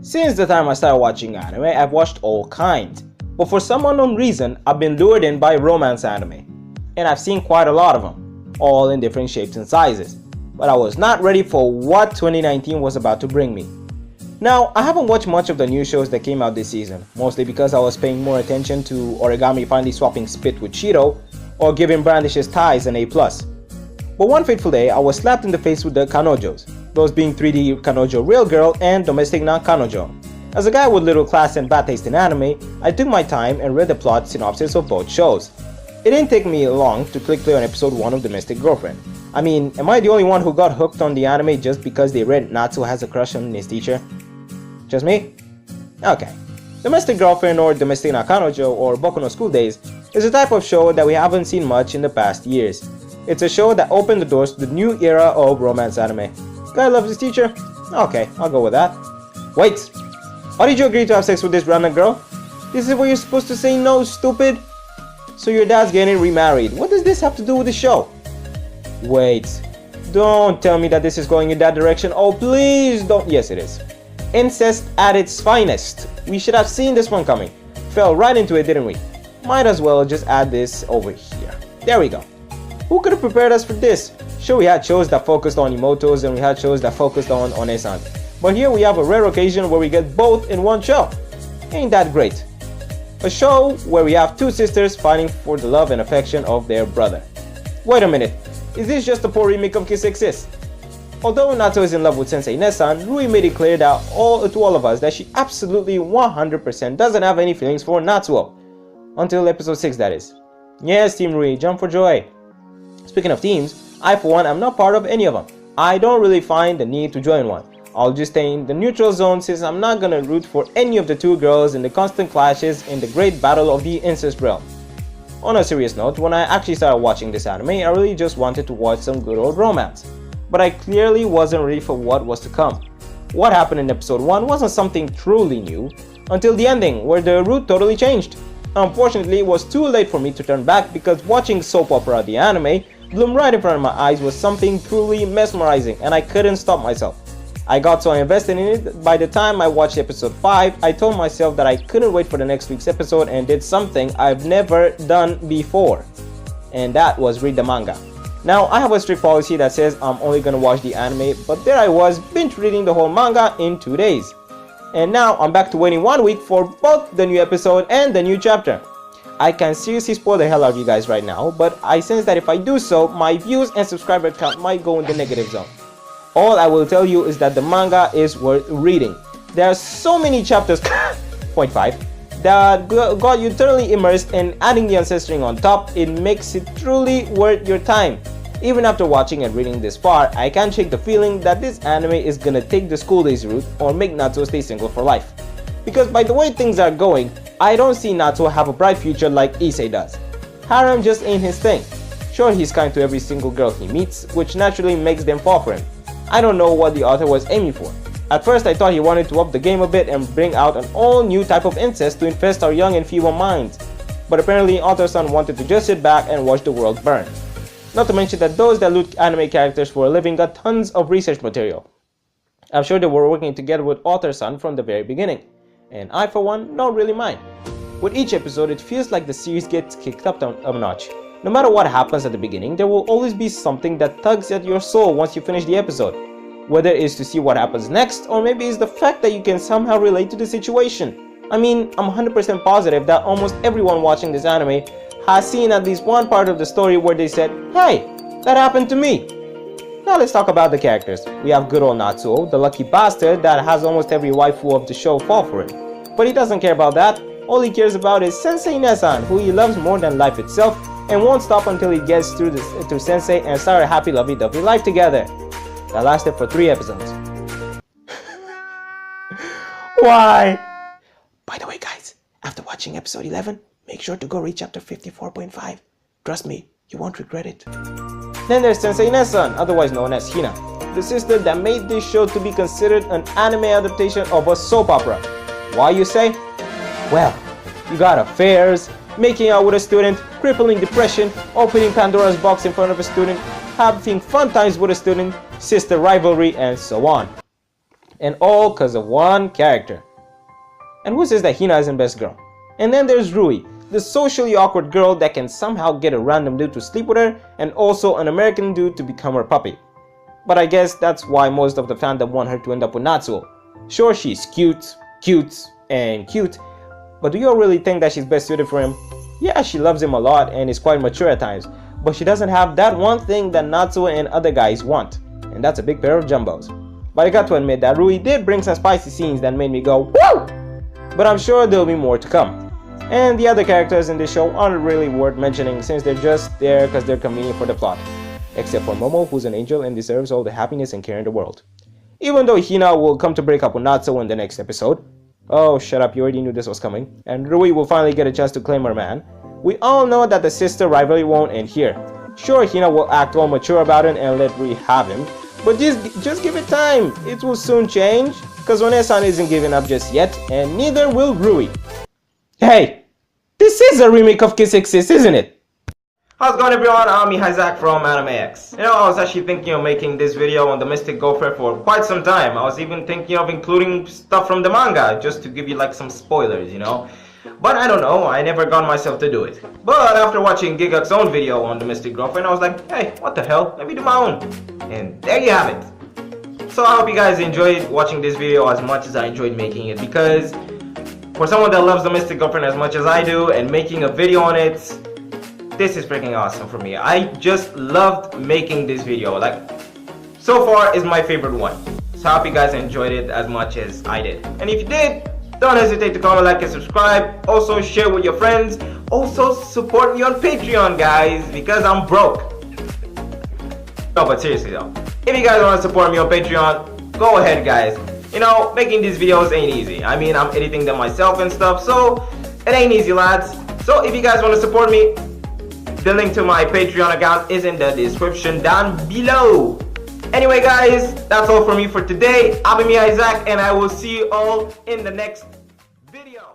Since the time I started watching anime, I've watched all kinds, but for some unknown reason, I've been lured in by romance anime, and I've seen quite a lot of them, all in different shapes and sizes, but I was not ready for what 2019 was about to bring me. Now, I haven't watched much of the new shows that came out this season, mostly because I was paying more attention to Origami finally swapping spit with Cheeto, or giving Brandish's ties an A+. But one fateful day, I was slapped in the face with the kanojos, those being 3D kanojo real girl and domestic non-kanojo. As a guy with little class and bad taste in anime, I took my time and read the plot synopsis of both shows. It didn't take me long to click play on episode 1 of Domestic Girlfriend. I mean, am I the only one who got hooked on the anime just because they read Natsuo has a crush on his teacher? Just me? Okay. Domestic Girlfriend or Domestic Nakanojo or Boku no School Days is a type of show that we haven't seen much in the past years. It's a show that opened the doors to the new era of romance anime. Guy loves his teacher? Okay, I'll go with that. Wait! Why did you agree to have sex with this random girl? This is what you're supposed to say no, stupid? So your dad's getting remarried. What does this have to do with the show? Wait. Don't tell me that this is going in that direction. Oh, please don't. Yes, it is. Incest at its finest. We should have seen this one coming. Fell right into it, didn't we? Might as well just add this over here. There we go. Who could have prepared us for this? Sure, we had shows that focused on Imotos and we had shows that focused on Onesan. But here we have a rare occasion where we get both in one show. Ain't that great? A show where we have two sisters fighting for the love and affection of their brother. Wait a minute, is this just a poor remake of Kiss Exist? Although Natsuo is in love with Sensei Nesan, Rui made it clear that to all of us that she absolutely 100% doesn't have any feelings for Natsuo. Until episode 6, that is. Yes, Team Rui, jump for joy. Speaking of teams, I for one am not part of any of them. I don't really find the need to join one. I'll just stay in the neutral zone since I'm not gonna root for any of the two girls in the constant clashes in the great battle of the incest realm. On a serious note, when I actually started watching this anime, I really just wanted to watch some good old romance. But I clearly wasn't ready for what was to come. What happened in episode 1 wasn't something truly new, until the ending, where the route totally changed. Unfortunately, it was too late for me to turn back because watching soap opera the anime bloomed right in front of my eyes was something truly mesmerizing and I couldn't stop myself. I got so invested in it, by the time I watched episode 5, I told myself that I couldn't wait for the next week's episode and did something I've never done before. And that was read the manga. Now, I have a strict policy that says I'm only gonna watch the anime, but there I was, binge reading the whole manga in 2 days. And now I'm back to waiting 1 week for both the new episode and the new chapter. I can seriously spoil the hell out of you guys right now, but I sense that if I do so, my views and subscriber count might go in the negative zone. All I will tell you is that the manga is worth reading. There are so many chapters, point 5, that got you thoroughly immersed, and adding the ancestry on top, it makes it truly worth your time. Even after watching and reading this far, I can't shake the feeling that this anime is gonna take the school days route or make Natsuo stay single for life. Because by the way things are going, I don't see Natsuo have a bright future like Issei does. Harem just ain't his thing. Sure, he's kind to every single girl he meets, which naturally makes them fall for him. I don't know what the author was aiming for. At first I thought he wanted to up the game a bit and bring out an all new type of incest to infest our young and feeble minds. But apparently author-son wanted to just sit back and watch the world burn. Not to mention that those that loot anime characters for a living got tons of research material. I'm sure they were working together with author-son from the very beginning. And I for one don't really mind. With each episode it feels like the series gets kicked up a notch. No matter what happens at the beginning, there will always be something that tugs at your soul once you finish the episode. Whether it is to see what happens next, or maybe it's the fact that you can somehow relate to the situation. I mean, I'm 100% positive that almost everyone watching this anime has seen at least one part of the story where they said, "Hey, that happened to me." Now let's talk about the characters. We have good old Natsuo, the lucky bastard that has almost every waifu of the show fall for him. But he doesn't care about that. All he cares about is Sensei Nesan, who he loves more than life itself, and won't stop until he gets through to Sensei and start a happy lovey-dovey life together. That lasted for 3 episodes. Why? By the way guys, after watching episode 11, make sure to go read chapter 54.5. Trust me, you won't regret it. Then there's Sensei Nesan, otherwise known as Hina, the sister that made this show to be considered an anime adaptation of a soap opera. Why you say? Well, you got affairs, making out with a student, crippling depression, opening Pandora's box in front of a student, having fun times with a student, sister rivalry, and so on. and all because of one character. And who says that Hina isn't best girl? And then there's Rui, the socially awkward girl that can somehow get a random dude to sleep with her, and also an American dude to become her puppy. But I guess that's why most of the fandom want her to end up with Natsuo. Sure, she's cute, but do you all really think that she's best suited for him? Yeah, she loves him a lot and is quite mature at times, but she doesn't have that one thing that Natsuo and other guys want, and that's a big pair of jumbos. But I got to admit that Rui did bring some spicy scenes that made me go, woo! But I'm sure there'll be more to come. And the other characters in this show aren't really worth mentioning since they're just there because they're convenient for the plot. Except for Momo, who's an angel and deserves all the happiness and care in the world. Even though Hina will come to break up with Natsuo in the next episode. Oh, shut up, you already knew this was coming. And Rui will finally get a chance to claim her man. We all know that the sister rivalry won't end here. Sure, Hina will act all mature about it and let Rui have him. But just give it time. It will soon change. Because One-san isn't giving up just yet, and neither will Rui. Hey, this is a remake of Kiss Exist, isn't it? How's it going, everyone? I'm Zak from Anime X. You know, I was actually thinking of making this video on the Mystic Gopher for quite some time. I was even thinking of including stuff from the manga, just to give you like some spoilers, you know? But I don't know, I never got myself to do it. But after watching Gigak's own video on the Mystic Gopher, I was like, hey, what the hell, let me do my own. And there you have it. So I hope you guys enjoyed watching this video as much as I enjoyed making it, because for someone that loves the Mystic Girlfriend as much as I do and making a video on it, this is freaking awesome for me. I just loved making this video. Like, so far is my favorite one. So I hope you guys enjoyed it as much as I did. And if you did, don't hesitate to comment, like, and subscribe. Also share with your friends. Also support me on Patreon, guys, because I'm broke. No, but seriously though, if you guys want to support me on Patreon, go ahead, guys. You know, making these videos ain't easy. I mean, I'm editing them myself and stuff, so it ain't easy, lads. So if you guys want to support me, the link to my Patreon account is in the description down below. Anyway, guys, that's all for me for today. I've been Zak, and I will see you all in the next video.